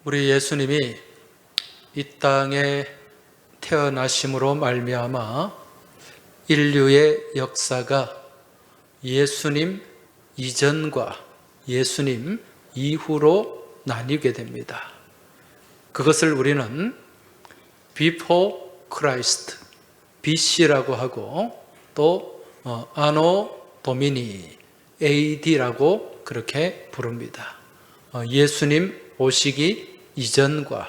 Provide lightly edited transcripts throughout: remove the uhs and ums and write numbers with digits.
우리 예수님이 이 땅에 태어나심으로 말미암아 인류의 역사가 예수님 이전과 예수님 이후로 나뉘게 됩니다. 그것을 우리는 Before Christ, BC라고 하고 또 Anno Domini, AD라고 그렇게 부릅니다. 예수님 오시기 이전과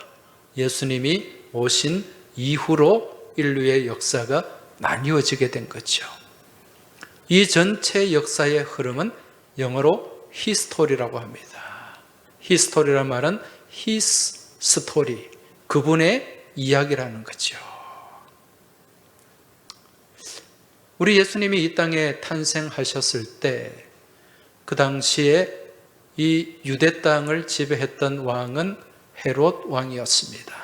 예수님이 오신 이후로 인류의 역사가 나뉘어지게 된 거죠. 이 전체 역사의 흐름은 영어로 히스토리라고 합니다. 히스토리란 말은 his story, 그분의 이야기라는 거죠. 우리 예수님이 이 땅에 탄생하셨을 때 그 당시에 이 유대 땅을 지배했던 왕은 헤롯 왕이었습니다.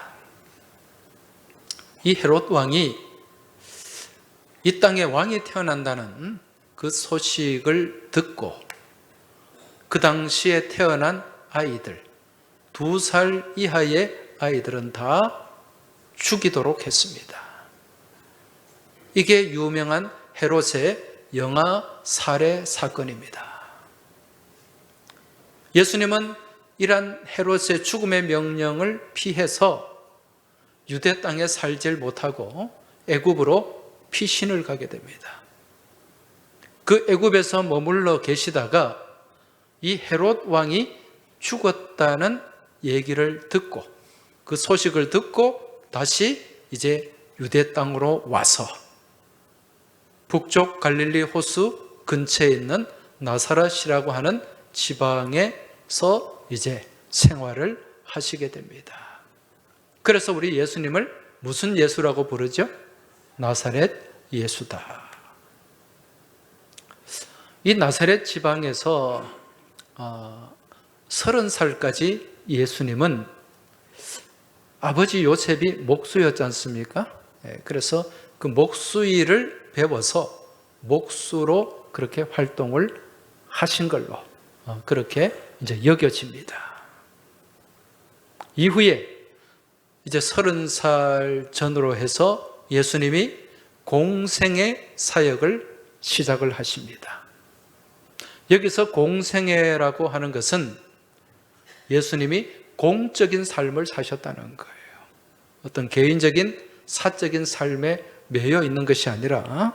이 헤롯 왕이 이 땅에 왕이 태어난다는 그 소식을 듣고 그 당시에 태어난 아이들, 2살 이하의 아이들은 다 죽이도록 했습니다. 이게 유명한 헤롯의 영아 살해 사건입니다. 예수님은 이러한 헤롯의 죽음의 명령을 피해서 유대 땅에 살질 못하고 애굽으로 피신을 가게 됩니다. 그 애굽에서 머물러 계시다가 이 헤롯 왕이 죽었다는 얘기를 듣고 그 소식을 듣고 다시 이제 유대 땅으로 와서 북쪽 갈릴리 호수 근처에 있는 나사렛이라고 하는 지방에서 이제 생활을 하시게 됩니다. 그래서 우리 예수님을 무슨 예수라고 부르죠? 나사렛 예수다. 이 나사렛 지방에서 30살까지 예수님은 아버지 요셉이 목수였지 않습니까? 그래서 그 목수일을 배워서 목수로 그렇게 활동을 하신 걸로 그렇게 이제 여겨집니다. 이후에 이제 30살 전으로 해서 예수님이 공생애 사역을 시작을 하십니다. 여기서 공생애라고 하는 것은 예수님이 공적인 삶을 사셨다는 거예요. 어떤 개인적인 사적인 삶에 매여 있는 것이 아니라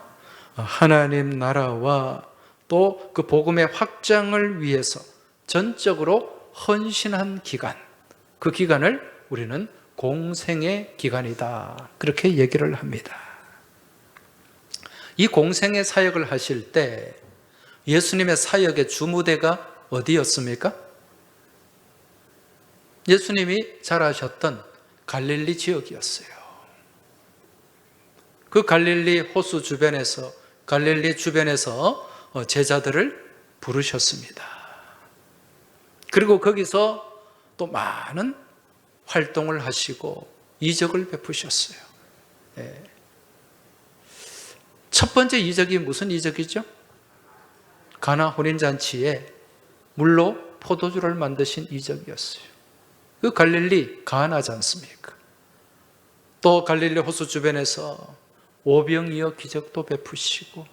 하나님 나라와 또 그 복음의 확장을 위해서 전적으로 헌신한 기간, 그 기간을 우리는 공생의 기간이다, 그렇게 얘기를 합니다. 이 공생의 사역을 하실 때 예수님의 사역의 주무대가 어디였습니까? 예수님이 자라셨던 갈릴리 지역이었어요. 그 갈릴리 호수 주변에서, 갈릴리 주변에서 제자들을 부르셨습니다. 그리고 거기서 또 많은 활동을 하시고 이적을 베푸셨어요. 첫 번째 이적이 무슨 이적이죠? 가나 혼인잔치에 물로 포도주를 만드신 이적이었어요. 그 갈릴리 가나지 않습니까? 또 갈릴리 호수 주변에서 오병이어 기적도 베푸시고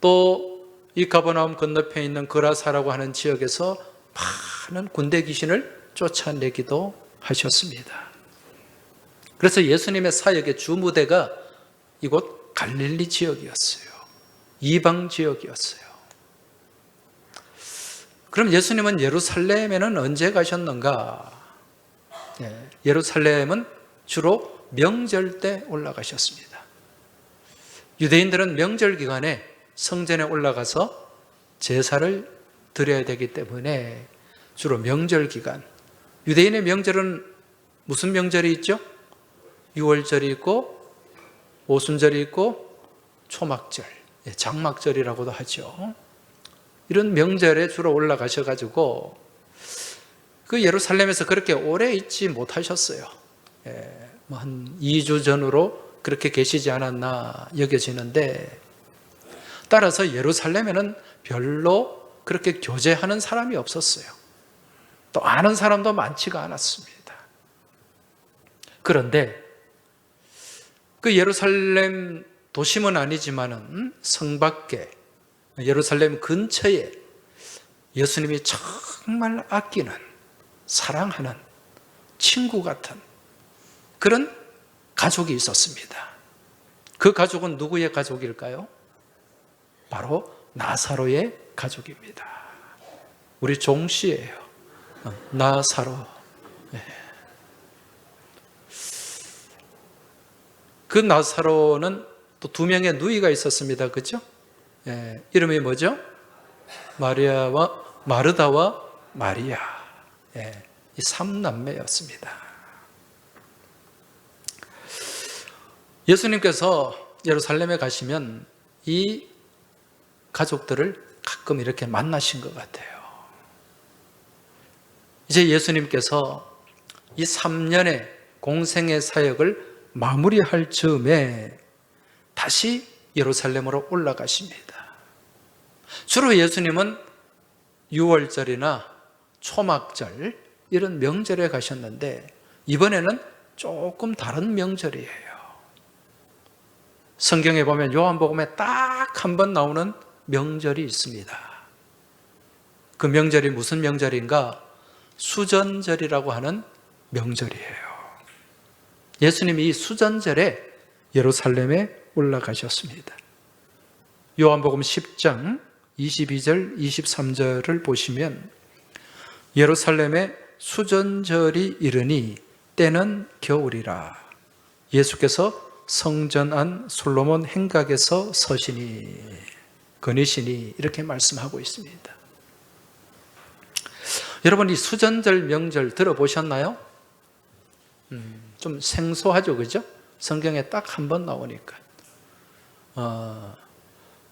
또 이 가버나움 건너편에 있는 그라사라고 하는 지역에서 많은 군대 귀신을 쫓아내기도 하셨습니다. 그래서 예수님의 사역의 주무대가 이곳 갈릴리 지역이었어요. 이방 지역이었어요. 그럼 예수님은 예루살렘에는 언제 가셨는가? 예루살렘은 주로 명절 때 올라가셨습니다. 유대인들은 명절 기간에 성전에 올라가서 제사를 드려야 되기 때문에 주로 명절 기간, 유대인의 명절은 무슨 명절이 있죠? 유월절이 있고 오순절이 있고 초막절, 장막절이라고도 하죠. 이런 명절에 주로 올라가셔가지고 그 예루살렘에서 그렇게 오래 있지 못하셨어요. 한 2주 전으로 그렇게 계시지 않았나 여겨지는데, 따라서 예루살렘에는 별로 그렇게 교제하는 사람이 없었어요. 또 아는 사람도 많지가 않았습니다. 그런데 그 예루살렘 도심은 아니지만은 성 밖에 예루살렘 근처에 예수님이 정말 아끼는, 사랑하는 친구 같은 그런 가족이 있었습니다. 그 가족은 누구의 가족일까요? 바로 나사로의 가족입니다. 우리 종씨예요. 나사로. 그 나사로는 또 두 명의 누이가 있었습니다. 그죠? 이름이 뭐죠? 마르다와 마리아. 이 3남매였습니다. 예수님께서 예루살렘에 가시면 이 가족들을 가끔 이렇게 만나신 것 같아요. 이제 예수님께서 이 3년의 공생의 사역을 마무리할 즈음에 다시 예루살렘으로 올라가십니다. 주로 예수님은 6월절이나 초막절 이런 명절에 가셨는데 이번에는 조금 다른 명절이에요. 성경에 보면 요한복음에 딱 한 번 나오는 명절이 있습니다. 그 명절이 무슨 명절인가? 수전절이라고 하는 명절이에요. 예수님이 이 수전절에 예루살렘에 올라가셨습니다. 요한복음 10장 22절 23절을 보시면 예루살렘에 수전절이 이르니 때는 겨울이라 예수께서 성전 안 솔로몬 행각에서 서시니 거니시니 이렇게 말씀하고 있습니다. 여러분 이 수전절 명절 들어보셨나요? 좀 생소하죠, 그죠? 성경에 딱 한 번 나오니까.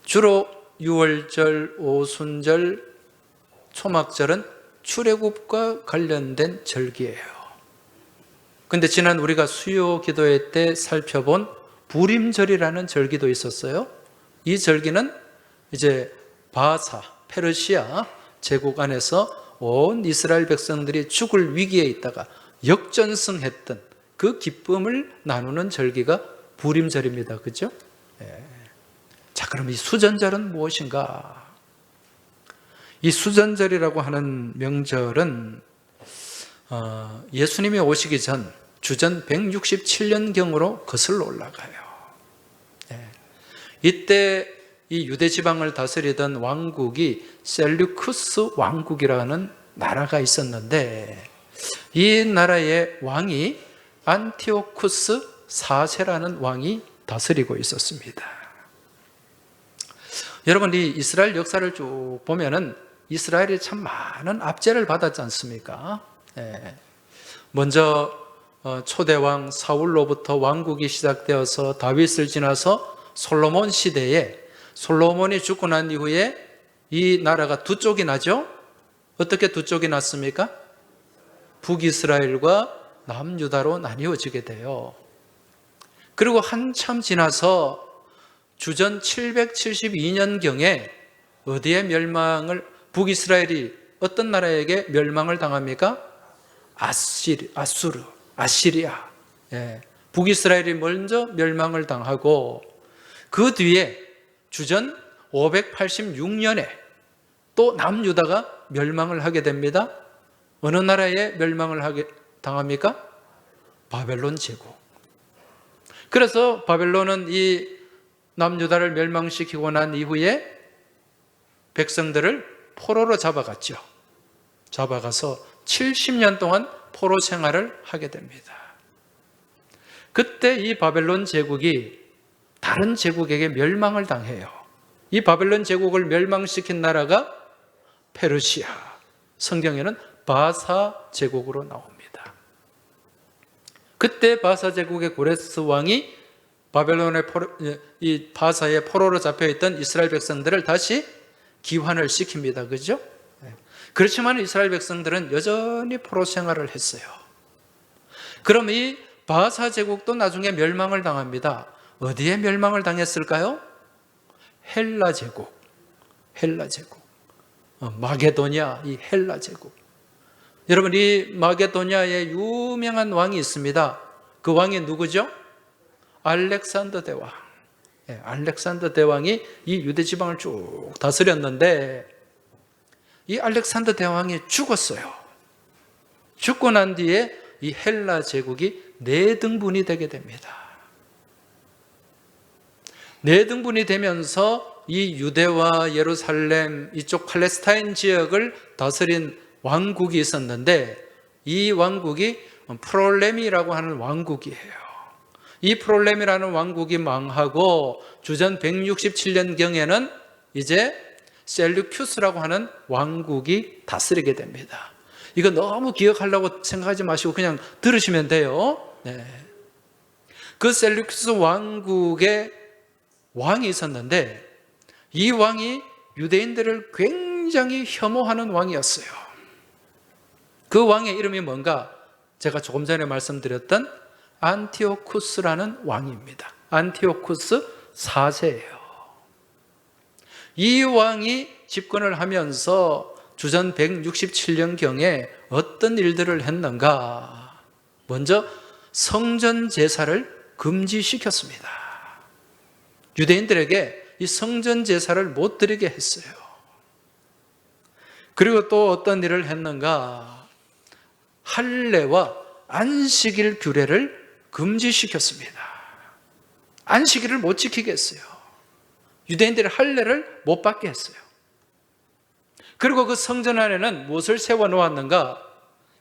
주로 6월절, 오순절, 초막절은 출애굽과 관련된 절기예요. 근데 지난 우리가 수요 기도회 때 살펴본 부림절이라는 절기도 있었어요. 이 절기는 이제 바사, 페르시아 제국 안에서 온 이스라엘 백성들이 죽을 위기에 있다가 역전승했던 그 기쁨을 나누는 절기가 부림절입니다. 그죠? 자, 그럼 이 수전절은 무엇인가? 이 수전절이라고 하는 명절은 예수님이 오시기 전 주전 167년경으로 거슬러 올라가요. 이때 이 유대 지방을 다스리던 왕국이 셀류쿠스 왕국이라는 나라가 있었는데 이 나라의 왕이 안티오쿠스 4세라는 왕이 다스리고 있었습니다. 여러분 이 이스라엘 역사를 쭉 보면은 이스라엘이 참 많은 압제를 받았지 않습니까? 먼저 초대왕 사울로부터 왕국이 시작되어서 다윗을 지나서 솔로몬 시대에 솔로몬이 죽고 난 이후에 이 나라가 두 쪽이 나죠? 어떻게 두 쪽이 났습니까? 북이스라엘과 남유다로 나뉘어지게 돼요. 그리고 한참 지나서 주전 772년경에 어디에 북이스라엘이 어떤 나라에게 멸망을 당합니까? 아시리아. 북이스라엘이 먼저 멸망을 당하고 그 뒤에 주전 586년에 또 남유다가 멸망을 하게 됩니다. 어느 나라에 멸망을 당합니까? 바벨론 제국. 그래서 바벨론은 이 남유다를 멸망시키고 난 이후에 백성들을 포로로 잡아갔죠. 잡아가서 70년 동안 포로 생활을 하게 됩니다. 그때 이 바벨론 제국이 다른 제국에게 멸망을 당해요. 이 바벨론 제국을 멸망시킨 나라가 페르시아, 성경에는 바사 제국으로 나옵니다. 그때 바사 제국의 고레스 왕이 이 바사의 포로로 잡혀있던 이스라엘 백성들을 다시 귀환을 시킵니다. 그죠? 그렇지만 이스라엘 백성들은 여전히 포로 생활을 했어요. 그럼 이 바사 제국도 나중에 멸망을 당합니다. 어디에 멸망을 당했을까요? 헬라 제국. 마게도냐, 이 헬라 제국. 여러분, 이 마게도냐에 유명한 왕이 있습니다. 그 왕이 누구죠? 알렉산더 대왕. 알렉산더 대왕이 이 유대 지방을 쭉 다스렸는데 이 알렉산더 대왕이 죽었어요. 죽고 난 뒤에 이 헬라 제국이 4등분이 되게 됩니다. 4등분이 되면서 이 유대와 예루살렘 이쪽 팔레스타인 지역을 다스린 왕국이 있었는데 이 왕국이 프롤레미라고 하는 왕국이에요. 이 프롤레미라는 왕국이 망하고 주전 167년경에는 이제 셀루큐스라고 하는 왕국이 다스리게 됩니다. 이거 너무 기억하려고 생각하지 마시고 그냥 들으시면 돼요. 그 셀루큐스 왕국의 왕이 있었는데 이 왕이 유대인들을 굉장히 혐오하는 왕이었어요. 그 왕의 이름이 뭔가? 제가 조금 전에 말씀드렸던 안티오쿠스라는 왕입니다. 안티오쿠스 4세예요. 이 왕이 집권을 하면서 주전 167년경에 어떤 일들을 했는가? 먼저 성전 제사를 금지시켰습니다. 유대인들에게 이 성전 제사를 못 드리게 했어요. 그리고 또 어떤 일을 했는가? 할례와 안식일 규례를 금지시켰습니다. 안식일을 못 지키게 했어요. 유대인들이 할례를 못 받게 했어요. 그리고 그 성전 안에는 무엇을 세워놓았는가?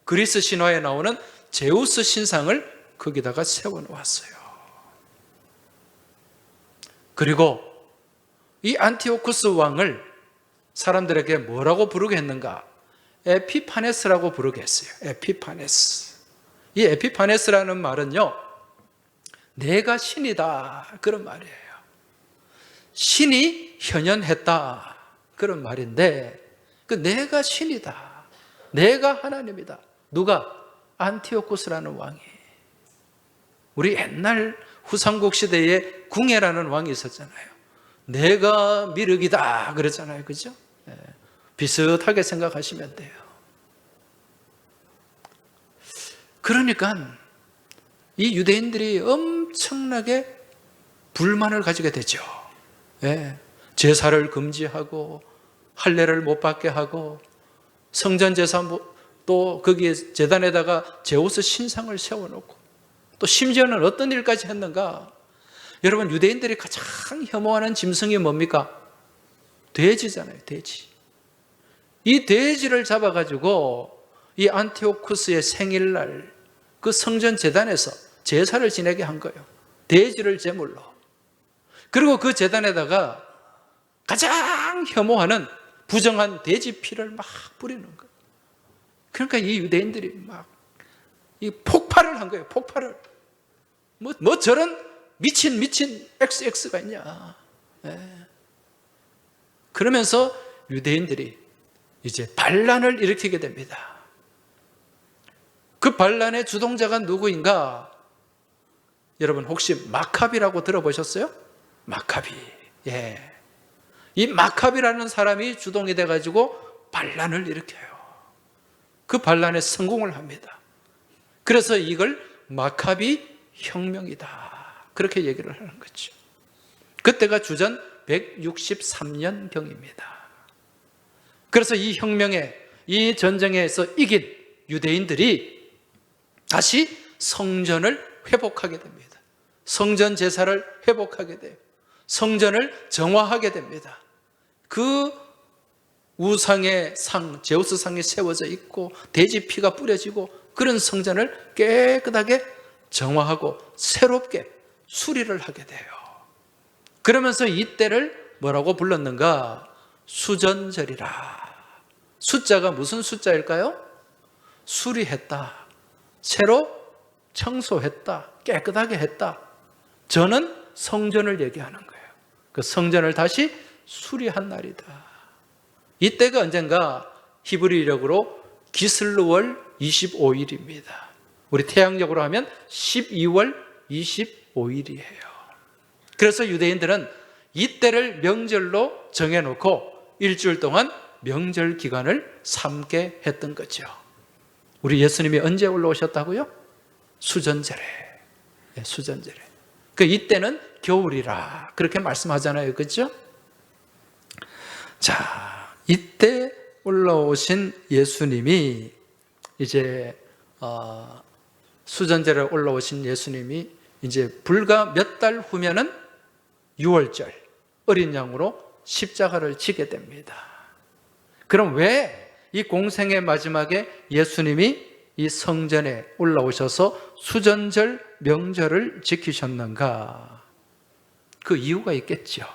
그리스 신화에 나오는 제우스 신상을 거기다가 세워놓았어요. 그리고 이 안티오쿠스 왕을 사람들에게 뭐라고 부르게 했는가? 에피파네스라고 부르게 했어요. 에피파네스. 이 에피파네스라는 말은요, 내가 신이다, 그런 말이에요. 신이 현현했다, 그런 말인데 그 내가 신이다, 내가 하나님이다. 누가? 안티오쿠스라는 왕이. 우리 옛날 후삼국 시대에 궁예라는 왕이 있었잖아요. 내가 미륵이다 그랬잖아요. 그죠? 비슷하게 생각하시면 돼요. 그러니까 이 유대인들이 엄청나게 불만을 가지게 되죠. 제사를 금지하고 할례를 못 받게 하고 성전 제사 또 거기에 제단에다가 제우스 신상을 세워놓고 또 심지어는 어떤 일까지 했는가? 여러분, 유대인들이 가장 혐오하는 짐승이 뭡니까? 돼지잖아요. 돼지. 이 돼지를 잡아가지고 이 안티오쿠스의 생일날 그 성전 제단에서 제사를 지내게 한 거예요. 돼지를 제물로. 그리고 그 제단에다가 가장 혐오하는 부정한 돼지 피를 막 뿌리는 거예요. 그러니까 이 유대인들이 막 이 폭발을 한 거예요. 폭발을. 뭐 저런 미친 XX가 있냐. 그러면서 유대인들이 이제 반란을 일으키게 됩니다. 그 반란의 주동자가 누구인가? 여러분 혹시 마카비라고 들어보셨어요? 마카비. 이 마카비라는 사람이 주동이 돼가지고 반란을 일으켜요. 그 반란에 성공을 합니다. 그래서 이걸 마카비 혁명이다, 그렇게 얘기를 하는 거죠. 그때가 주전 163년경입니다. 그래서 이 혁명에, 이 전쟁에서 이긴 유대인들이 다시 성전을 회복하게 됩니다. 성전 제사를 회복하게 돼요. 성전을 정화하게 됩니다. 그 우상의 상, 제우스 상이 세워져 있고 돼지 피가 뿌려지고 그런 성전을 깨끗하게 정화하고 새롭게 수리를 하게 돼요. 그러면서 이때를 뭐라고 불렀는가? 수전절이라. 숫자가 무슨 숫자일까요? 수리했다, 새로 청소했다, 깨끗하게 했다. 저는 성전을 얘기하는 거예요. 그 성전을 다시 수리한 날이다. 이때가 언젠가 히브리력으로 기슬루월 25일입니다. 우리 태양력으로 하면 12월 25일이에요. 그래서 유대인들은 이때를 명절로 정해놓고 일주일 동안 명절 기간을 삼게 했던 거죠. 우리 예수님이 언제 올라오셨다고요? 수전절에. 수전절에. 이때는 겨울이라 그렇게 말씀하잖아요. 그렇죠? 자, 이때 올라오신 예수님이 이제 수전절에 올라오신 예수님이 이제 불과 몇 달 후면은 6월절 어린 양으로 십자가를 지게 됩니다. 그럼 왜 이 공생의 마지막에 예수님이 이 성전에 올라오셔서 수전절 명절을 지키셨는가? 그 이유가 있겠죠.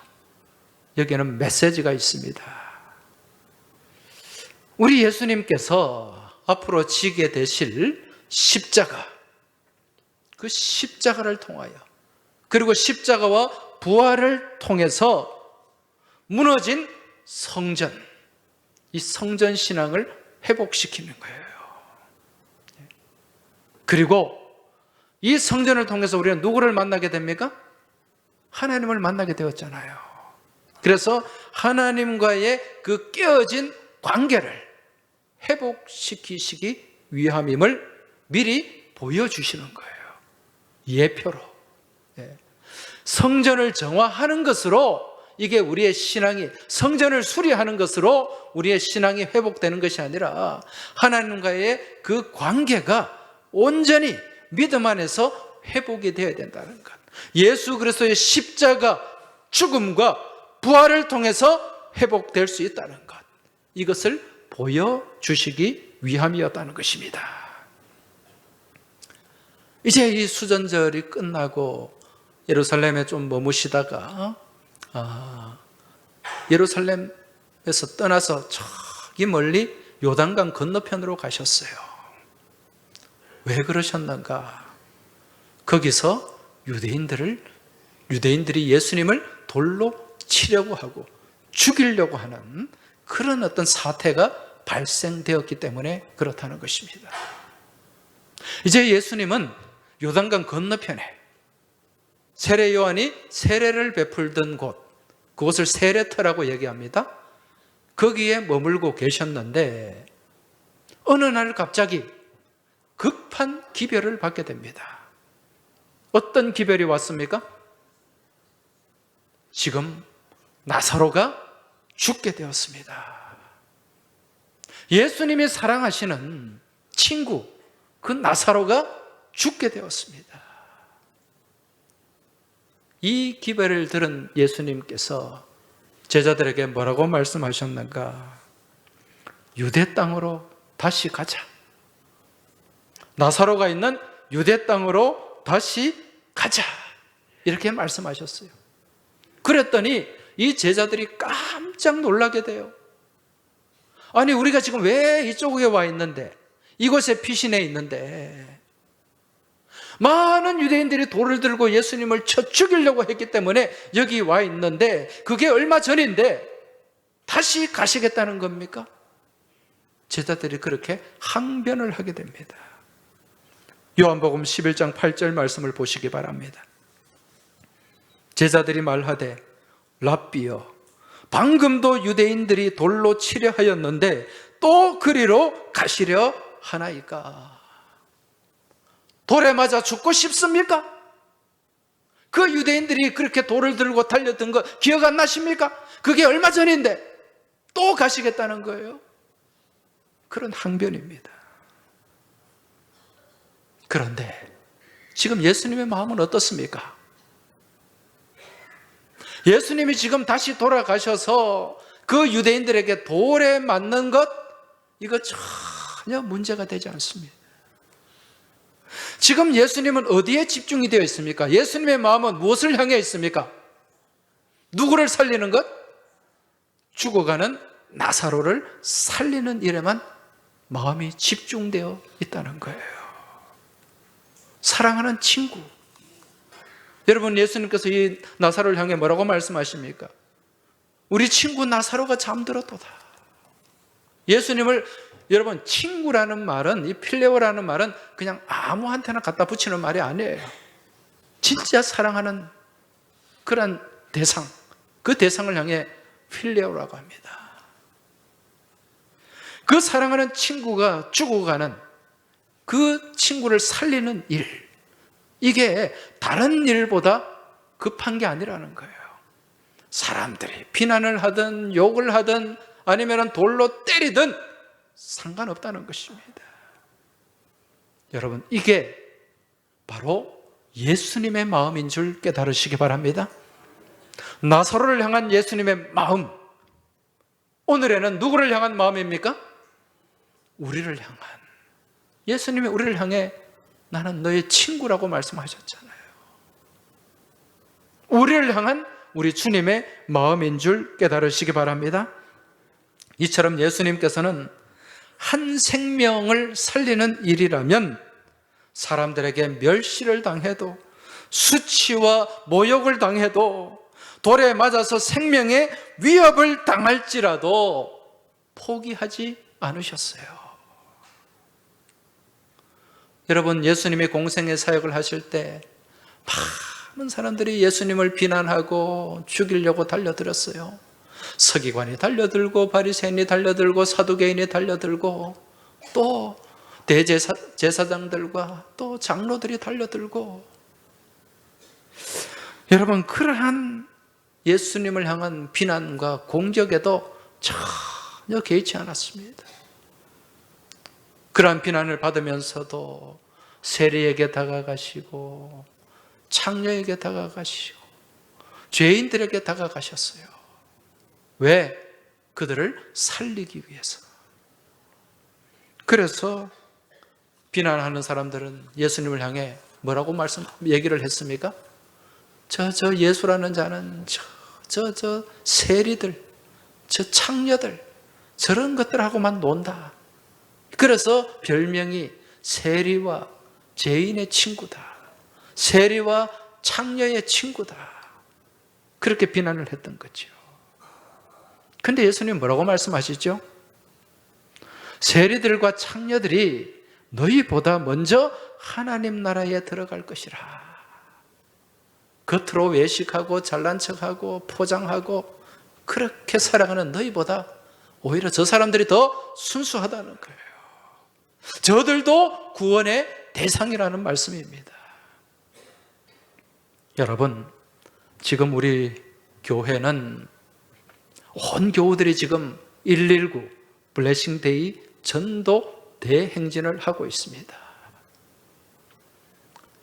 여기에는 메시지가 있습니다. 우리 예수님께서 앞으로 지게 되실 십자가, 그 십자가를 통하여, 그리고 십자가와 부활을 통해서 무너진 성전, 이 성전 신앙을 회복시키는 거예요. 그리고 이 성전을 통해서 우리는 누구를 만나게 됩니까? 하나님을 만나게 되었잖아요. 그래서 하나님과의 그 깨어진 관계를 회복시키시기 위함임을 미리 보여주시는 거예요. 예표로. 성전을 정화하는 것으로 이게 우리의 신앙이, 성전을 수리하는 것으로 우리의 신앙이 회복되는 것이 아니라 하나님과의 그 관계가 온전히 믿음 안에서 회복이 되어야 된다는 것. 예수 그리스도의 십자가 죽음과 부활을 통해서 회복될 수 있다는 것. 이것을 보여주시기 위함이었다는 것입니다. 이제 이 수전절이 끝나고 예루살렘에 좀 머무시다가 예루살렘에서 떠나서 저기 멀리 요단강 건너편으로 가셨어요. 왜 그러셨는가? 거기서 유대인들이 예수님을 돌로 치려고 하고 죽이려고 하는 그런 어떤 사태가 발생되었기 때문에 그렇다는 것입니다. 이제 예수님은 요단강 건너편에 세례 요한이 세례를 베풀던 곳, 그곳을 세례터라고 얘기합니다. 거기에 머물고 계셨는데 어느 날 갑자기 급한 기별을 받게 됩니다. 어떤 기별이 왔습니까? 지금 나사로가 죽게 되었습니다. 예수님이 사랑하시는 친구, 그 나사로가 죽게 되었습니다. 이 기별을 들은 예수님께서 제자들에게 뭐라고 말씀하셨는가? 유대 땅으로 다시 가자. 나사로가 있는 유대 땅으로 다시 가자. 이렇게 말씀하셨어요. 그랬더니 이 제자들이 깜짝 놀라게 돼요. 아니, 우리가 지금 왜 이쪽에 와 있는데, 이곳에 피신해 있는데, 많은 유대인들이 돌을 들고 예수님을 쳐 죽이려고 했기 때문에 여기 와 있는데, 그게 얼마 전인데 다시 가시겠다는 겁니까? 제자들이 그렇게 항변을 하게 됩니다. 요한복음 11장 8절 말씀을 보시기 바랍니다. 제자들이 말하되 랍비여, 방금도 유대인들이 돌로 치려 하였는데 또 그리로 가시려 하나이까? 돌에 맞아 죽고 싶습니까? 그 유대인들이 그렇게 돌을 들고 달렸던 거 기억 안 나십니까? 그게 얼마 전인데 또 가시겠다는 거예요. 그런 항변입니다. 그런데 지금 예수님의 마음은 어떻습니까? 예수님이 지금 다시 돌아가셔서 그 유대인들에게 돌에 맞는 것, 이거 전혀 문제가 되지 않습니다. 지금 예수님은 어디에 집중이 되어 있습니까? 예수님의 마음은 무엇을 향해 있습니까? 누구를 살리는 것? 죽어가는 나사로를 살리는 일에만 마음이 집중되어 있다는 거예요. 사랑하는 친구. 여러분, 예수님께서 이 나사로를 향해 뭐라고 말씀하십니까? 우리 친구 나사로가 잠들었도다. 예수님을, 여러분, 친구라는 말은, 이 필레오라는 말은 그냥 아무한테나 갖다 붙이는 말이 아니에요. 진짜 사랑하는 그런 대상, 그 대상을 향해 필레오라고 합니다. 그 사랑하는 친구가 죽어가는 그 친구를 살리는 일, 이게 다른 일보다 급한 게 아니라는 거예요. 사람들이 비난을 하든 욕을 하든 아니면 돌로 때리든 상관없다는 것입니다. 여러분, 이게 바로 예수님의 마음인 줄 깨달으시기 바랍니다. 나사로를 향한 예수님의 마음, 오늘에는 누구를 향한 마음입니까? 우리를 향한, 예수님이 우리를 향해 나는 너의 친구라고 말씀하셨잖아요. 우리를 향한 우리 주님의 마음인 줄 깨달으시기 바랍니다. 이처럼 예수님께서는 한 생명을 살리는 일이라면 사람들에게 멸시를 당해도, 수치와 모욕을 당해도, 돌에 맞아서 생명의 위협을 당할지라도 포기하지 않으셨어요. 여러분, 예수님이 공생의 사역을 하실 때 많은 사람들이 예수님을 비난하고 죽이려고 달려들었어요. 서기관이 달려들고 바리새인이 달려들고 사두개인이 달려들고 또 대제사장들과 또 장로들이 달려들고, 여러분, 그러한 예수님을 향한 비난과 공격에도 전혀 개의치 않았습니다. 그러한 비난을 받으면서도 세리에게 다가가시고 창녀에게 다가가시고 죄인들에게 다가가셨어요. 왜? 그들을 살리기 위해서. 그래서 비난하는 사람들은 예수님을 향해 뭐라고 얘기를 했습니까? 저 예수라는 자는 저 세리들, 저 창녀들, 저런 것들하고만 논다. 그래서 별명이 세리와 죄인의 친구다, 세리와 창녀의 친구다, 그렇게 비난을 했던 거죠. 근데 예수님 뭐라고 말씀하시죠? 세리들과 창녀들이 너희보다 먼저 하나님 나라에 들어갈 것이라. 겉으로 외식하고 잘난 척하고 포장하고 그렇게 살아가는 너희보다 오히려 저 사람들이 더 순수하다는 거예요. 저들도 구원의 대상이라는 말씀입니다. 여러분, 지금 우리 교회는 온 교우들이 지금 119 블레싱데이 전도 대행진을 하고 있습니다.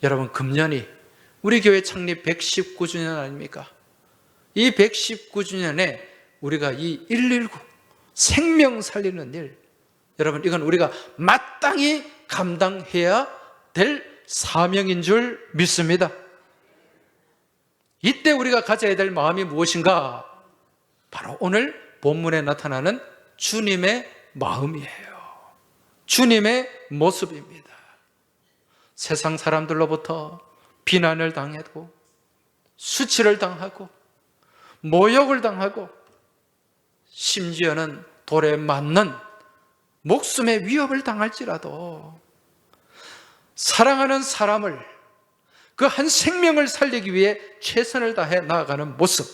여러분, 금년이 우리 교회 창립 119주년 아닙니까? 이 119주년에 우리가 이 119 생명 살리는 일, 여러분, 이건 우리가 마땅히 감당해야 될 사명인 줄 믿습니다. 이때 우리가 가져야 될 마음이 무엇인가? 바로 오늘 본문에 나타나는 주님의 마음이에요. 주님의 모습입니다. 세상 사람들로부터 비난을 당하고 수치를 당하고 모욕을 당하고 심지어는 돌에 맞는 목숨의 위협을 당할지라도 사랑하는 사람을, 그 한 생명을 살리기 위해 최선을 다해 나아가는 모습,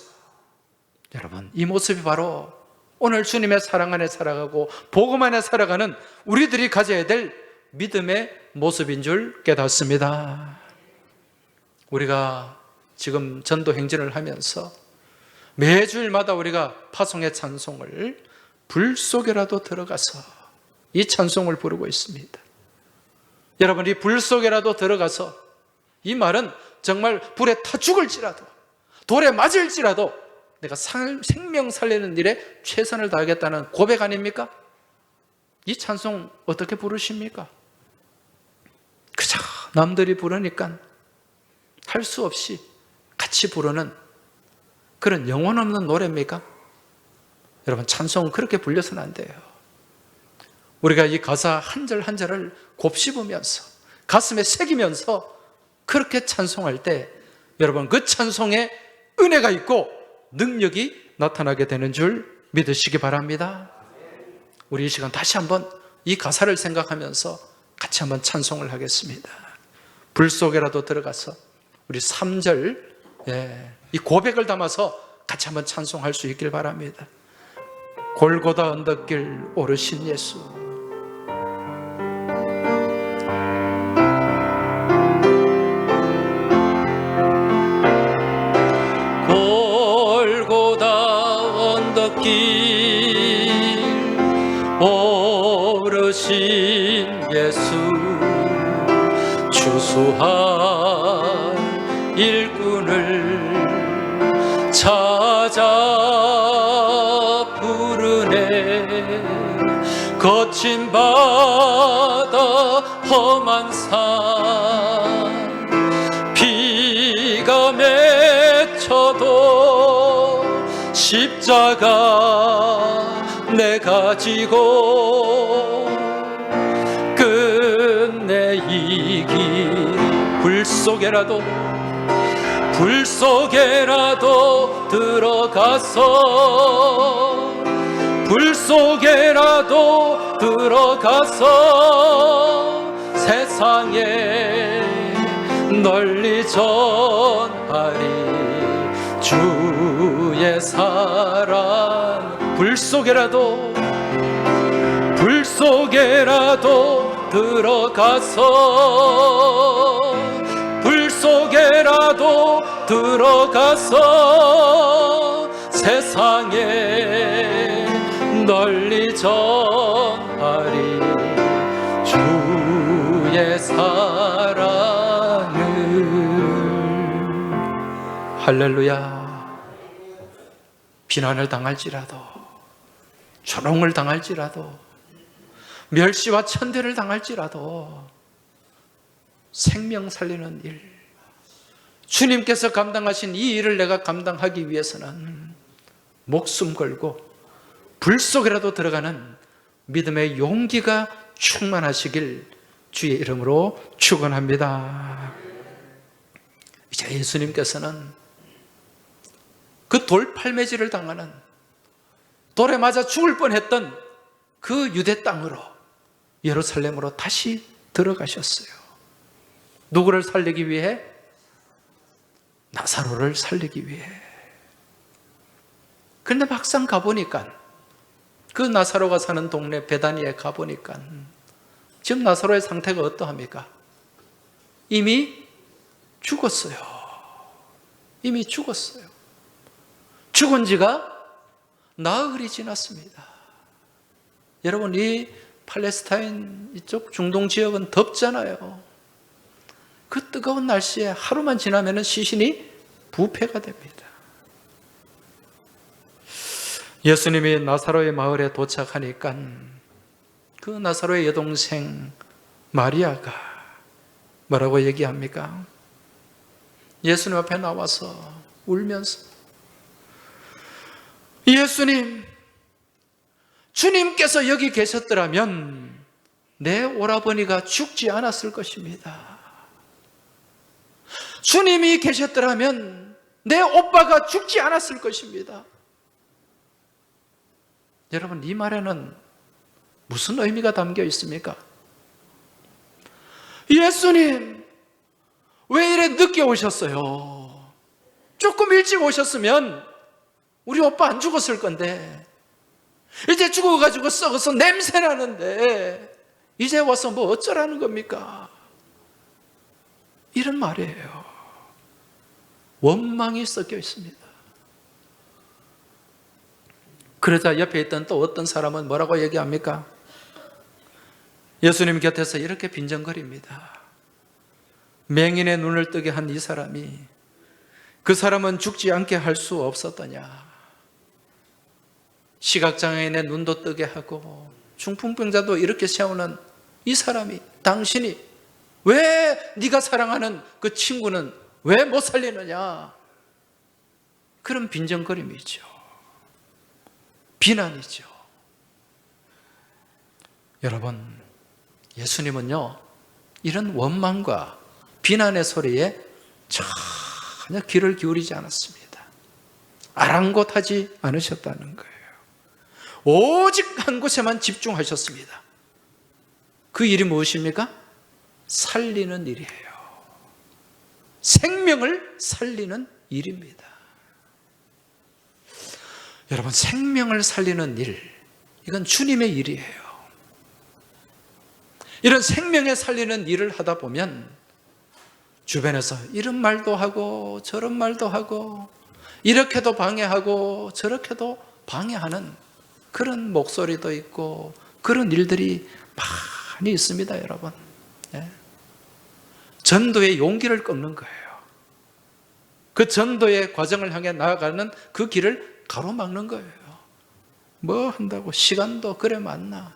여러분, 이 모습이 바로 오늘 주님의 사랑 안에 살아가고 복음 안에 살아가는 우리들이 가져야 될 믿음의 모습인 줄 깨닫습니다. 우리가 지금 전도 행진을 하면서 매주일마다 우리가 파송의 찬송을 불 속에라도 들어가서 이 찬송을 부르고 있습니다. 여러분, 이 불 속에라도 들어가서, 이 말은 정말 불에 타 죽을지라도 돌에 맞을지라도 내가 생명 살리는 일에 최선을 다하겠다는 고백 아닙니까? 이 찬송 어떻게 부르십니까? 그저 남들이 부르니까 할 수 없이 같이 부르는 그런 영혼 없는 노래입니까? 여러분, 찬송은 그렇게 불려서는 안 돼요. 우리가 이 가사 한 절 한 절을 곱씹으면서 가슴에 새기면서 그렇게 찬송할 때 여러분, 그 찬송에 은혜가 있고 능력이 나타나게 되는 줄 믿으시기 바랍니다. 우리 이 시간 다시 한번 이 가사를 생각하면서 같이 한번 찬송을 하겠습니다. 불 속에라도 들어가서 우리 3절, 이 고백을 담아서 같이 한번 찬송할 수 있길 바랍니다. 골고다 언덕길 오르신 예수, 어르신 예수 추수할 일꾼을 찾아 부르네. 거친 바다 험한 산 비가 맺혀도 십자가 내가 지고 끝내 이 길 불 속에라도 들어가서 불 속에라도 들어가서 세상에 널리 전하리 주의 사랑. 불 속에라도 들어가서 불 속에라도 들어가서 세상에 널리 전하리 주의 사랑을. 할렐루야. 비난을 당할지라도, 조롱을 당할지라도, 멸시와 천대를 당할지라도 생명 살리는 일, 주님께서 감당하신 이 일을 내가 감당하기 위해서는 목숨 걸고 불 속이라도 들어가는 믿음의 용기가 충만하시길 주의 이름으로 축원합니다. 이제 예수님께서는 그 돌팔매질을 당하는, 돌에 맞아 죽을 뻔했던 그 유대 땅으로, 예루살렘으로 다시 들어가셨어요. 누구를 살리기 위해? 나사로를 살리기 위해. 그런데 막상 가보니까, 그 나사로가 사는 동네 베다니에 가보니까 지금 나사로의 상태가 어떠합니까? 이미 죽었어요. 이미 죽었어요. 죽은 지가 나흘이 지났습니다. 여러분, 이 팔레스타인 이쪽 중동 지역은 덥잖아요. 그 뜨거운 날씨에 하루만 지나면 시신이 부패가 됩니다. 예수님이 나사로의 마을에 도착하니까 그 나사로의 여동생 마리아가 뭐라고 얘기합니까? 예수님 앞에 나와서 울면서, 예수님, 주님께서 여기 계셨더라면 내 오라버니가 죽지 않았을 것입니다. 주님이 계셨더라면 내 오빠가 죽지 않았을 것입니다. 여러분, 이 말에는 무슨 의미가 담겨 있습니까? 예수님, 왜 이래 늦게 오셨어요? 조금 일찍 오셨으면 우리 오빠 안 죽었을 건데, 이제 죽어가지고 썩어서 냄새 나는데 이제 와서 뭐 어쩌라는 겁니까? 이런 말이에요. 원망이 섞여 있습니다. 그러자 옆에 있던 또 어떤 사람은 뭐라고 얘기합니까? 예수님 곁에서 이렇게 빈정거립니다. 맹인의 눈을 뜨게 한 이 사람이, 그 사람은 죽지 않게 할 수 없었더냐? 시각장애인의 눈도 뜨게 하고 중풍병자도 이렇게 세우는 이 사람이, 당신이 왜 네가 사랑하는 그 친구는 왜 못 살리느냐? 그런 빈정거림이죠. 비난이죠. 여러분, 예수님은요, 이런 원망과 비난의 소리에 전혀 귀를 기울이지 않았습니다. 아랑곳하지 않으셨다는 거예요. 오직 한 곳에만 집중하셨습니다. 그 일이 무엇입니까? 살리는 일이에요. 생명을 살리는 일입니다. 여러분, 생명을 살리는 일, 이건 주님의 일이에요. 이런 생명에 살리는 일을 하다 보면 주변에서 이런 말도 하고 저런 말도 하고, 이렇게도 방해하고 저렇게도 방해하는 그런 목소리도 있고 그런 일들이 많이 있습니다, 여러분. 예. 전도의 용기를 끊는 거예요. 그 전도의 과정을 향해 나아가는 그 길을 가로막는 거예요. 뭐 한다고 시간도 그래 많나?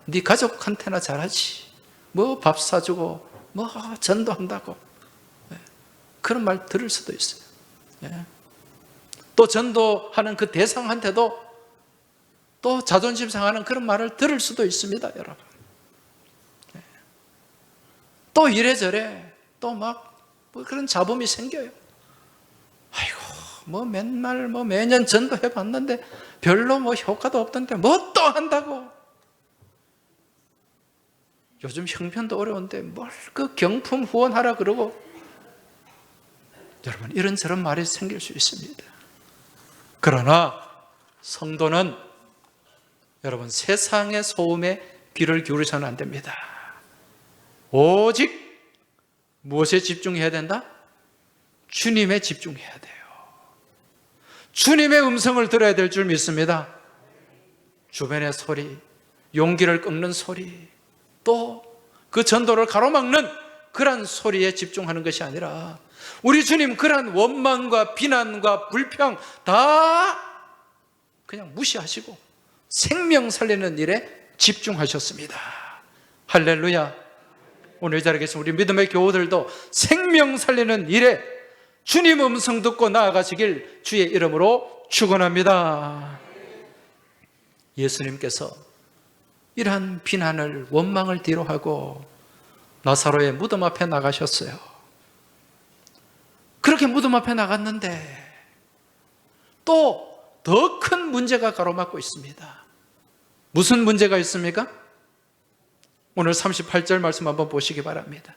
네 가족한테나 잘하지. 뭐 밥 사주고 뭐 전도한다고. 예. 그런 말 들을 수도 있어요. 예. 또 전도하는 그 대상한테도 또 자존심 상하는 그런 말을 들을 수도 있습니다, 여러분. 예. 또 이래저래 또 막 뭐 그런 잡음이 생겨요. 아이고, 뭐 맨날 뭐 매년 전도해 봤는데 별로 뭐 효과도 없던데 뭐 또 한다고. 요즘 형편도 어려운데 뭘 그 경품 후원하라 그러고. 여러분, 이런저런 말이 생길 수 있습니다. 그러나 성도는 여러분, 세상의 소음에 귀를 기울이서는 안 됩니다. 오직 무엇에 집중해야 된다? 주님에 집중해야 돼요. 주님의 음성을 들어야 될 줄 믿습니다. 주변의 소리, 용기를 꺾는 소리, 또 그 전도를 가로막는 그러한 소리에 집중하는 것이 아니라 우리 주님 그러한 원망과 비난과 불평 다 그냥 무시하시고 생명 살리는 일에 집중하셨습니다. 할렐루야. 오늘 이 자리에 계신 우리 믿음의 교우들도 생명 살리는 일에 주님 음성 듣고 나아가시길 주의 이름으로 축원합니다. 예수님께서 이러한 비난을 원망을 뒤로하고 나사로의 무덤 앞에 나가셨어요. 그렇게 무덤 앞에 나갔는데 또 더 큰 문제가 가로막고 있습니다. 무슨 문제가 있습니까? 오늘 38절 말씀 한번 보시기 바랍니다.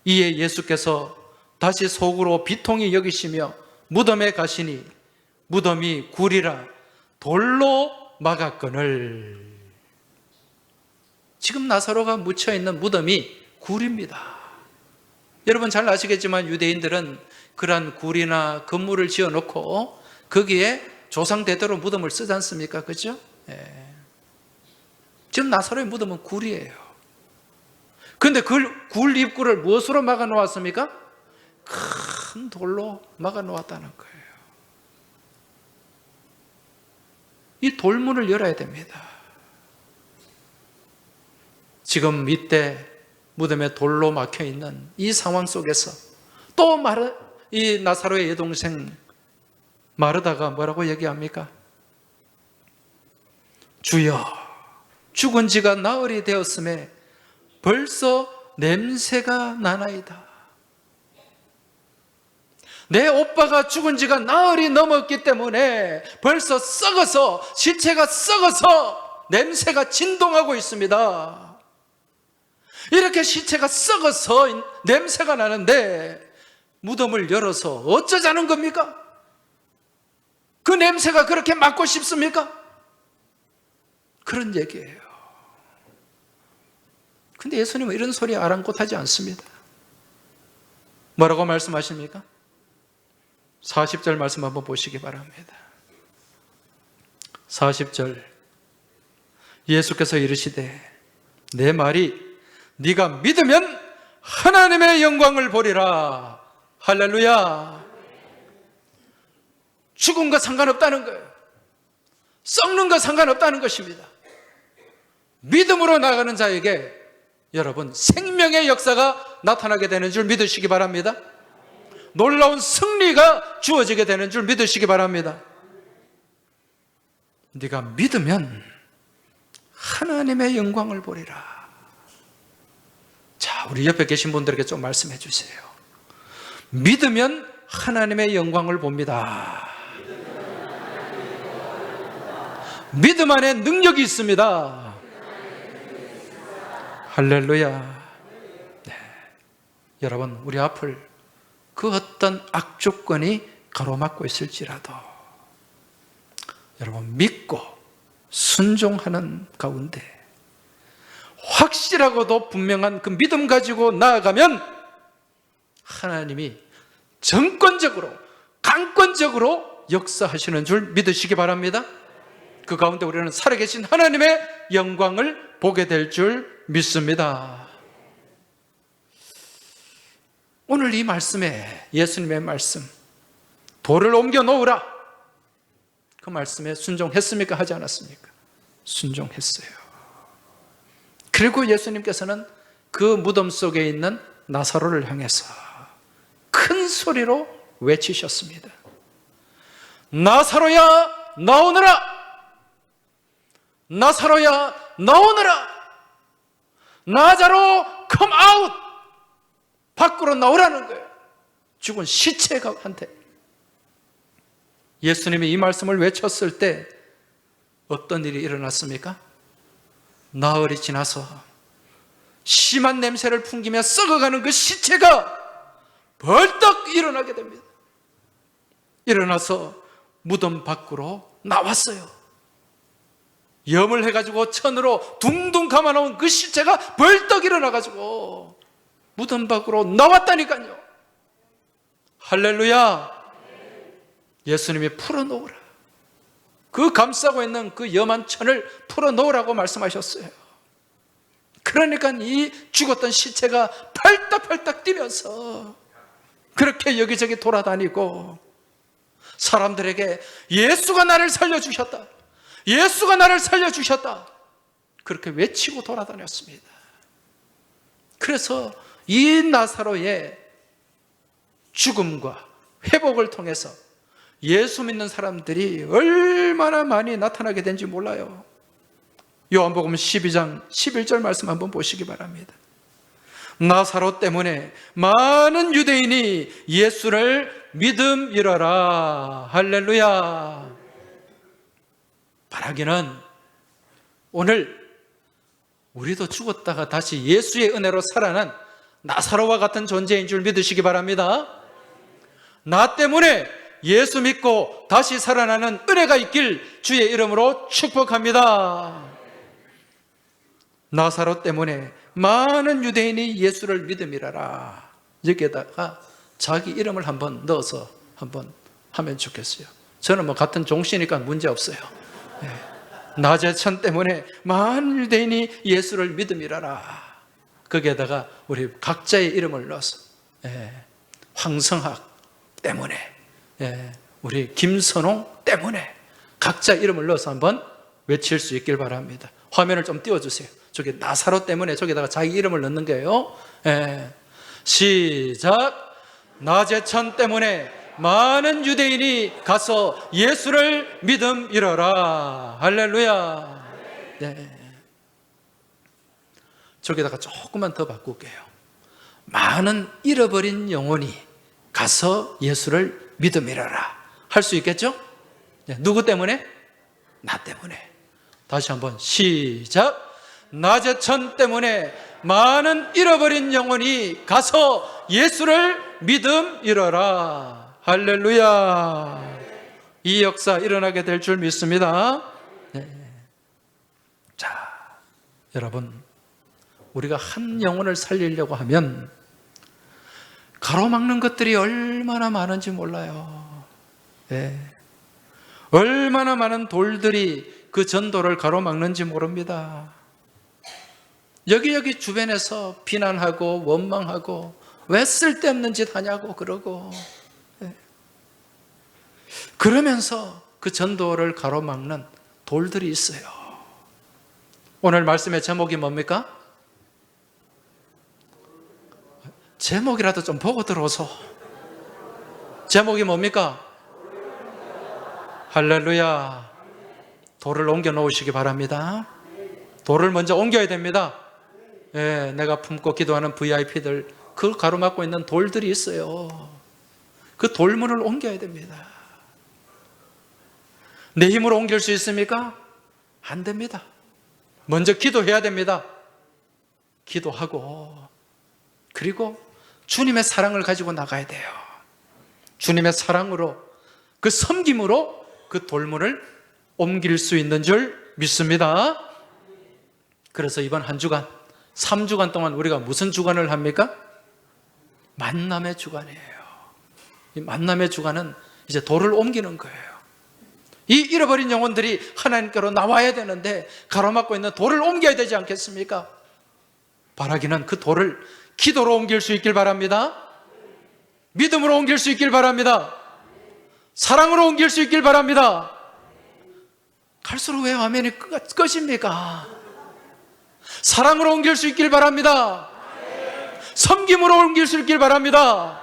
이에 예수께서 다시 속으로 비통히 여기시며 무덤에 가시니 무덤이 굴이라 돌로 막았거늘. 지금 나사로가 묻혀있는 무덤이 굴입니다. 여러분 잘 아시겠지만 유대인들은 그러한 굴이나 건물을 지어놓고 거기에 조상대대로 무덤을 쓰지 않습니까? 그렇죠? 예. 지금 나사로의 무덤은 굴이에요. 그런데 그 굴 입구를 무엇으로 막아 놓았습니까? 큰 돌로 막아 놓았다는 거예요. 이 돌문을 열어야 됩니다. 지금 이때 무덤에 돌로 막혀 있는 이 상황 속에서 또 이 나사로의 여동생 마르다가 뭐라고 얘기합니까? 주여, 죽은 지가 나흘이 되었음에 벌써 냄새가 나나이다. 내 오빠가 죽은 지가 나흘이 넘었기 때문에 벌써 썩어서, 시체가 썩어서 냄새가 진동하고 있습니다. 이렇게 시체가 썩어서 냄새가 나는데 무덤을 열어서 어쩌자는 겁니까? 그 냄새가 그렇게 맡고 싶습니까? 그런 얘기예요. 근데 예수님은 이런 소리 아랑곳하지 않습니다. 뭐라고 말씀하십니까? 40절 말씀 한번 보시기 바랍니다. 40절 예수께서 이르시되 내 말이 네가 믿으면 하나님의 영광을 보리라. 할렐루야. 죽은 거 상관없다는 거예요. 썩는 거 상관없다는 것입니다. 믿음으로 나가는 자에게 여러분 생명의 역사가 나타나게 되는 줄 믿으시기 바랍니다. 놀라운 승리가 주어지게 되는 줄 믿으시기 바랍니다. 네가 믿으면 하나님의 영광을 보리라. 자, 우리 옆에 계신 분들에게 좀 말씀해 주세요. 믿으면 하나님의 영광을 봅니다. 믿음 안에 능력이 있습니다. 할렐루야. 네. 여러분, 우리 앞을 그 어떤 악조건이 가로막고 있을지라도 여러분 믿고 순종하는 가운데 확실하고도 분명한 그 믿음 가지고 나아가면 하나님이 정권적으로 강권적으로 역사하시는 줄 믿으시기 바랍니다. 그 가운데 우리는 살아계신 하나님의 영광을 보게 될 줄 믿습니다. 오늘 이 말씀에, 예수님의 말씀, 돌을 옮겨 놓으라, 그 말씀에 순종했습니까? 하지 않았습니까? 순종했어요. 그리고 예수님께서는 그 무덤 속에 있는 나사로를 향해서 큰 소리로 외치셨습니다. 나사로야 나오너라! 나사로야 나오너라! 나자로 come out! 밖으로 나오라는 거예요. 죽은 시체한테. 예수님이 이 말씀을 외쳤을 때 어떤 일이 일어났습니까? 나흘이 지나서 심한 냄새를 풍기며 썩어가는 그 시체가 벌떡 일어나게 됩니다. 일어나서 무덤 밖으로 나왔어요. 염을 해가지고 천으로 둥둥 감아놓은 그 시체가 벌떡 일어나가지고 무덤 밖으로 나왔다니까요. 할렐루야. 예수님이 풀어놓으라. 그 감싸고 있는 그 염한 천을 풀어놓으라고 말씀하셨어요. 그러니까 이 죽었던 시체가 팔딱팔딱 뛰면서 그렇게 여기저기 돌아다니고 사람들에게 예수가 나를 살려주셨다, 예수가 나를 살려주셨다, 그렇게 외치고 돌아다녔습니다. 그래서 이 나사로의 죽음과 회복을 통해서 예수 믿는 사람들이 얼마나 많이 나타나게 된지 몰라요. 요한복음 12장 11절 말씀 한번 보시기 바랍니다. 나사로 때문에 많은 유대인이 예수를 믿음이러라. 할렐루야. 바라기는 오늘 우리도 죽었다가 다시 예수의 은혜로 살아난 나사로와 같은 존재인 줄 믿으시기 바랍니다. 나 때문에 예수 믿고 다시 살아나는 은혜가 있길 주의 이름으로 축복합니다. 나사로 때문에 많은 유대인이 예수를 믿음이라라. 여기에다가 자기 이름을 한번 넣어서 한번 하면 좋겠어요. 저는 뭐 같은 종씨니까 문제 없어요. 낮의 천 때문에 많은 유대인이 예수를 믿음이라라. 거기에다가 우리 각자의 이름을 넣어서 황성학 때문에, 우리 김선홍 때문에 각자 이름을 넣어서 한번 외칠 수 있길 바랍니다. 화면을 좀 띄워주세요. 저기 나사로 때문에 저기다가 자기 이름을 넣는 거예요. 시작. 낮의 천 때문에 많은 유대인이 가서 예수를 믿음이러라. 할렐루야. 저기다가 조금만 더 바꿀게요. 많은 잃어버린 영혼이 가서 예수를 믿음이러라. 할 수 있겠죠? 누구 때문에? 나 때문에. 다시 한번 시작. 낮의 천 때문에 많은 잃어버린 영혼이 가서 예수를 믿음이러라. 할렐루야. 이 역사 일어나게 될 줄 믿습니다. 자, 여러분, 우리가 한 영혼을 살리려고 하면 가로막는 것들이 얼마나 많은지 몰라요. 얼마나 많은 돌들이 그 전도를 가로막는지 모릅니다. 여기저기 주변에서 비난하고 원망하고 왜 쓸데없는 짓 하냐고 그러고, 그러면서 그 전도를 가로막는 돌들이 있어요. 오늘 말씀의 제목이 뭡니까? 제목이라도 좀 보고 들어오소. 제목이 뭡니까? 할렐루야. 돌을 옮겨 놓으시기 바랍니다. 돌을 먼저 옮겨야 됩니다. 내가 품고 기도하는 VIP들, 그 가로막고 있는 돌들이 있어요. 그 돌문을 옮겨야 됩니다. 내 힘으로 옮길 수 있습니까? 안 됩니다. 먼저 기도해야 됩니다. 기도하고, 그리고 주님의 사랑을 가지고 나가야 돼요. 주님의 사랑으로, 그 섬김으로 그 돌문을 옮길 수 있는 줄 믿습니다. 그래서 이번 한 주간, 3주간 동안 우리가 무슨 주간을 합니까? 만남의 주간이에요. 이 만남의 주간은 이제 돌을 옮기는 거예요. 이 잃어버린 영혼들이 하나님께로 나와야 되는데 가로막고 있는 돌을 옮겨야 되지 않겠습니까? 바라기는 그 돌을 기도로 옮길 수 있길 바랍니다. 믿음으로 옮길 수 있길 바랍니다. 사랑으로 옮길 수 있길 바랍니다. 갈수록 왜 아멘이 끝입니까? 사랑으로 옮길 수 있길 바랍니다. 섬김으로 옮길 수 있길 바랍니다.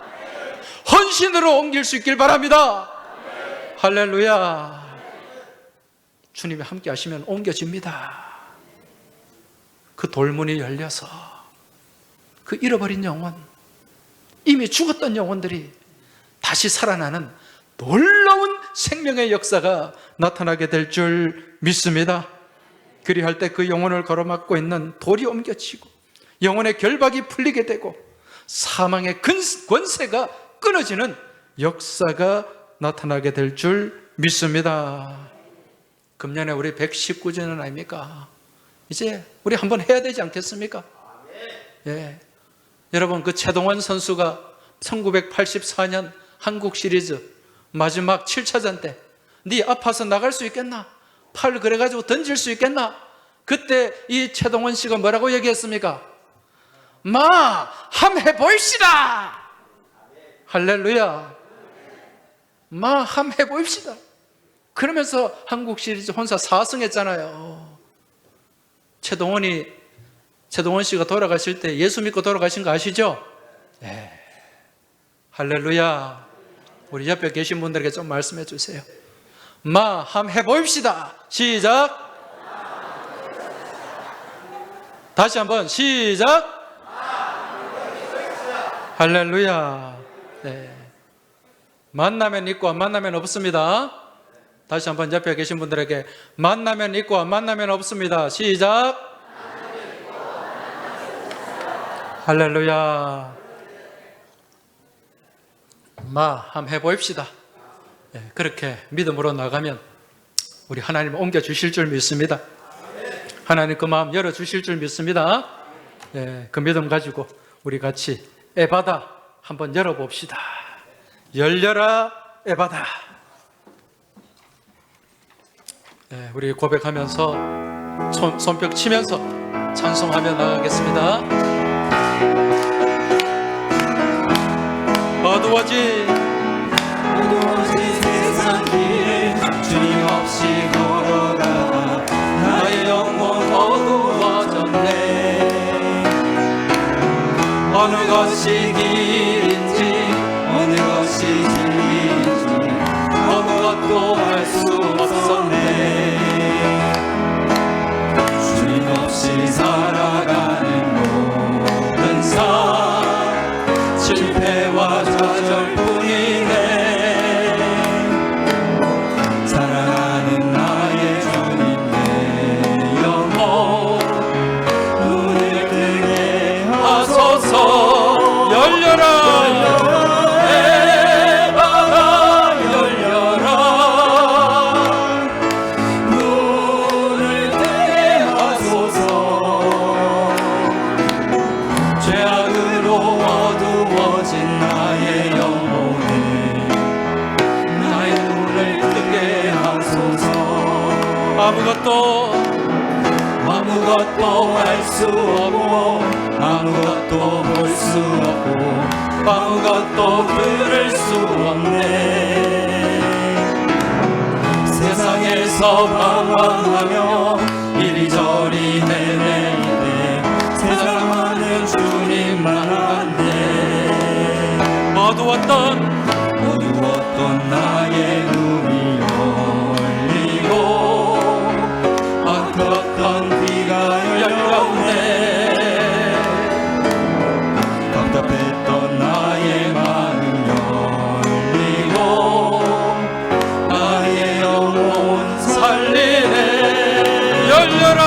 헌신으로 옮길 수 있길 바랍니다. 할렐루야. 주님이 함께 하시면 옮겨집니다. 그 돌문이 열려서 그 잃어버린 영혼, 이미 죽었던 영혼들이 다시 살아나는 놀라운 생명의 역사가 나타나게 될 줄 믿습니다. 그리할 때 그 영혼을 가로막고 있는 돌이 옮겨지고 영혼의 결박이 풀리게 되고 사망의 권세가 끊어지는 역사가 나타나게 될 줄 믿습니다. 금년에 우리 119주년 아닙니까? 이제 우리 한번 해야 되지 않겠습니까? 예. 여러분, 그 최동원 선수가 1984년 한국 시리즈 마지막 7차전 때 네 아파서 나갈 수 있겠나? 팔 그래가지고 던질 수 있겠나? 그때 이 최동원 씨가 뭐라고 얘기했습니까? 함 해보입시다. 할렐루야. 함 해보입시다. 그러면서 한국 시리즈 혼자 4승 했잖아요. 최동원 씨가 돌아가실 때 예수 믿고 돌아가신 거 아시죠? 네. 할렐루야. 우리 옆에 계신 분들에게 좀 말씀해 주세요. 함 해보입시다. 시작. 다시 한번 시작. 할렐루야. 네. 만나면 있고 안 만나면 없습니다. 다시 한번 옆에 계신 분들에게 만나면 있고 안 만나면 없습니다. 시작. 할렐루야. 한번 해보입시다. 네, 그렇게 믿음으로 나가면 우리 하나님 옮겨주실 줄 믿습니다. 하나님 그 마음 열어주실 줄 믿습니다. 네, 그 믿음 가지고 우리 같이 에바다 한번 열어봅시다. 열려라 에바다. 네, 우리 고백하면서 손뼉 치면서 찬송하며 나가겠습니다. 어두워진 세상 길 주님 없이 걸어가 나의 영혼 어두워졌네. 어느 것이 길인지 어느 것이 진리인지 아무것도 알 수 없었네. 주님 없이 살아가는 모든 삶 실패와 좌절뿐이네. 사랑하는 나의 주님 내 영혼 눈을 뜨게 하소서. 열려라 에바다 열려라. 눈을 뜨게 하소서. 죄악으로 어두워진 나의 영혼에 나의 눈을 뜨게 하소서. 아무것도 알 수 없고 아무것도 볼 수 없고 아무것도 들을 수 없네. 세상에서 방황하며 이리저리 헤매이네. 사랑하는 주님만 한데 어두웠던 나의 눈이 열리고 어두웠던 비가 열렸네. 답답했던 나의 마음 열리고 나의 영혼 살리네. 열려라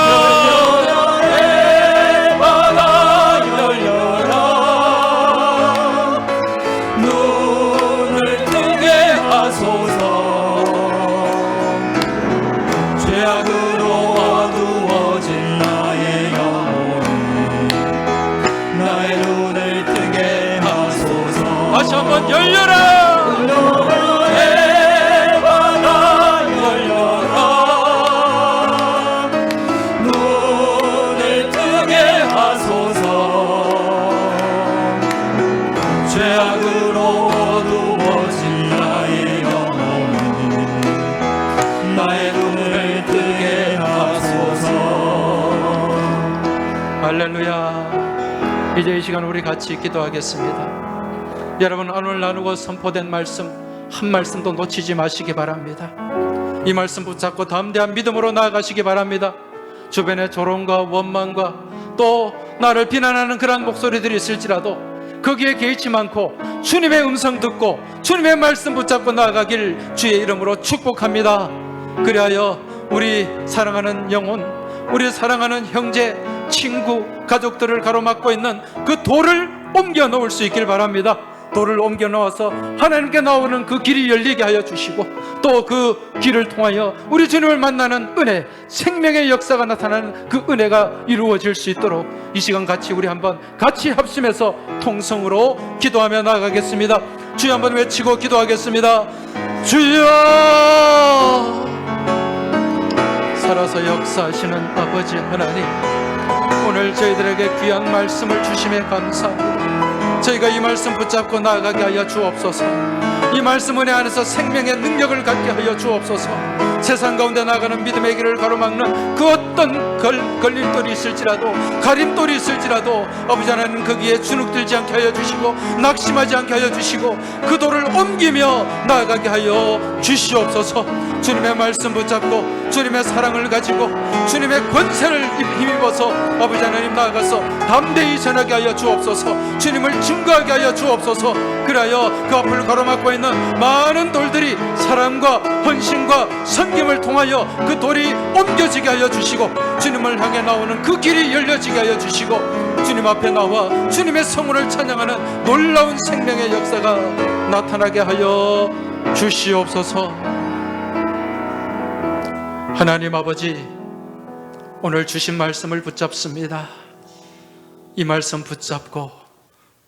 열려라 에바다 열려라. 할렐루야. 이제 이 시간 우리 같이 기도하겠습니다. 여러분, 오늘 나누고 선포된 말씀 한 말씀도 놓치지 마시기 바랍니다. 이 말씀 붙잡고 담대한 믿음으로 나아가시기 바랍니다. 주변에 조롱과 원망과 또 나를 비난하는 그러한 목소리들이 있을지라도 거기에 개의치 않고 주님의 음성 듣고 주님의 말씀 붙잡고 나아가길 주의 이름으로 축복합니다. 그리하여 우리 사랑하는 영혼, 우리 사랑하는 형제, 친구, 가족들을 가로막고 있는 그 돌을 옮겨 놓을 수 있길 바랍니다. 돌을 옮겨 놓아서 하나님께 나오는 그 길이 열리게 하여 주시고 또 그 길을 통하여 우리 주님을 만나는 은혜, 생명의 역사가 나타나는 그 은혜가 이루어질 수 있도록 이 시간 같이 우리 한번 같이 합심해서 통성으로 기도하며 나아가겠습니다. 주여 한번 외치고 기도하겠습니다. 주여, 살아서 역사하시는 아버지 하나님, 오늘 저희들에게 귀한 말씀을 주심에 감사합니다. 저희가 이 말씀 붙잡고 나아가게 하여 주옵소서. 이 말씀 은혜 안에서 생명의 능력을 갖게 하여 주옵소서. 세상 가운데 나가는 믿음의 길을 가로막는 그 어떤 걸림돌이 있을지라도, 가림돌이 있을지라도 아버지 하나님 거기에 주눅들지 않게 하여 주시고 낙심하지 않게 하여 주시고 그 돌을 옮기며 나아가게 하여 주시옵소서. 주님의 말씀 붙잡고 주님의 사랑을 가지고 주님의 권세를 힘입어서 아버지 하나님 나아가서 담대히 전하게 하여 주옵소서. 주님을 증거하게 하여 주옵소서. 그리하여 그 앞을 가로막고 있는 많은 돌들이 사랑과 헌신과 섬김을 통하여 그 돌이 옮겨지게 하여 주시고 주님을 향해 나오는 그 길이 열려지게 하여 주시고 주님 앞에 나와 주님의 성문을 찬양하는 놀라운 생명의 역사가 나타나게 하여 주시옵소서. 하나님 아버지, 오늘 주신 말씀을 붙잡습니다. 이 말씀 붙잡고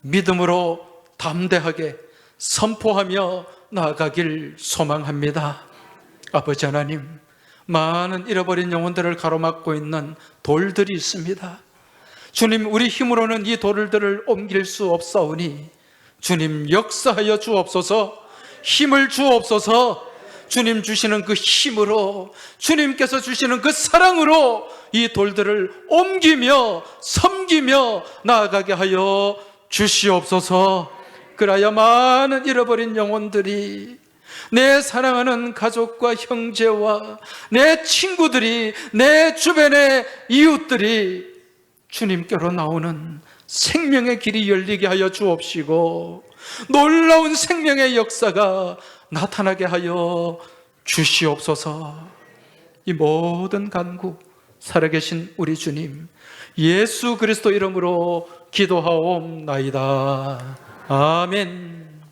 믿음으로 담대하게 선포하며 나아가길 소망합니다. 아버지 하나님, 많은 잃어버린 영혼들을 가로막고 있는 돌들이 있습니다. 주님, 우리 힘으로는 이 돌들을 옮길 수 없사오니 주님 역사하여 주옵소서. 힘을 주옵소서. 주님 주시는 그 힘으로, 주님께서 주시는 그 사랑으로 이 돌들을 옮기며 섬기며 나아가게 하여 주시옵소서. 그리하여 많은 잃어버린 영혼들이, 내 사랑하는 가족과 형제와 내 친구들이, 내 주변의 이웃들이 주님께로 나오는 생명의 길이 열리게 하여 주옵시고 놀라운 생명의 역사가 나타나게 하여 주시옵소서. 이 모든 간구 살아계신 우리 주님 예수 그리스도 이름으로 기도하옵나이다. 아멘.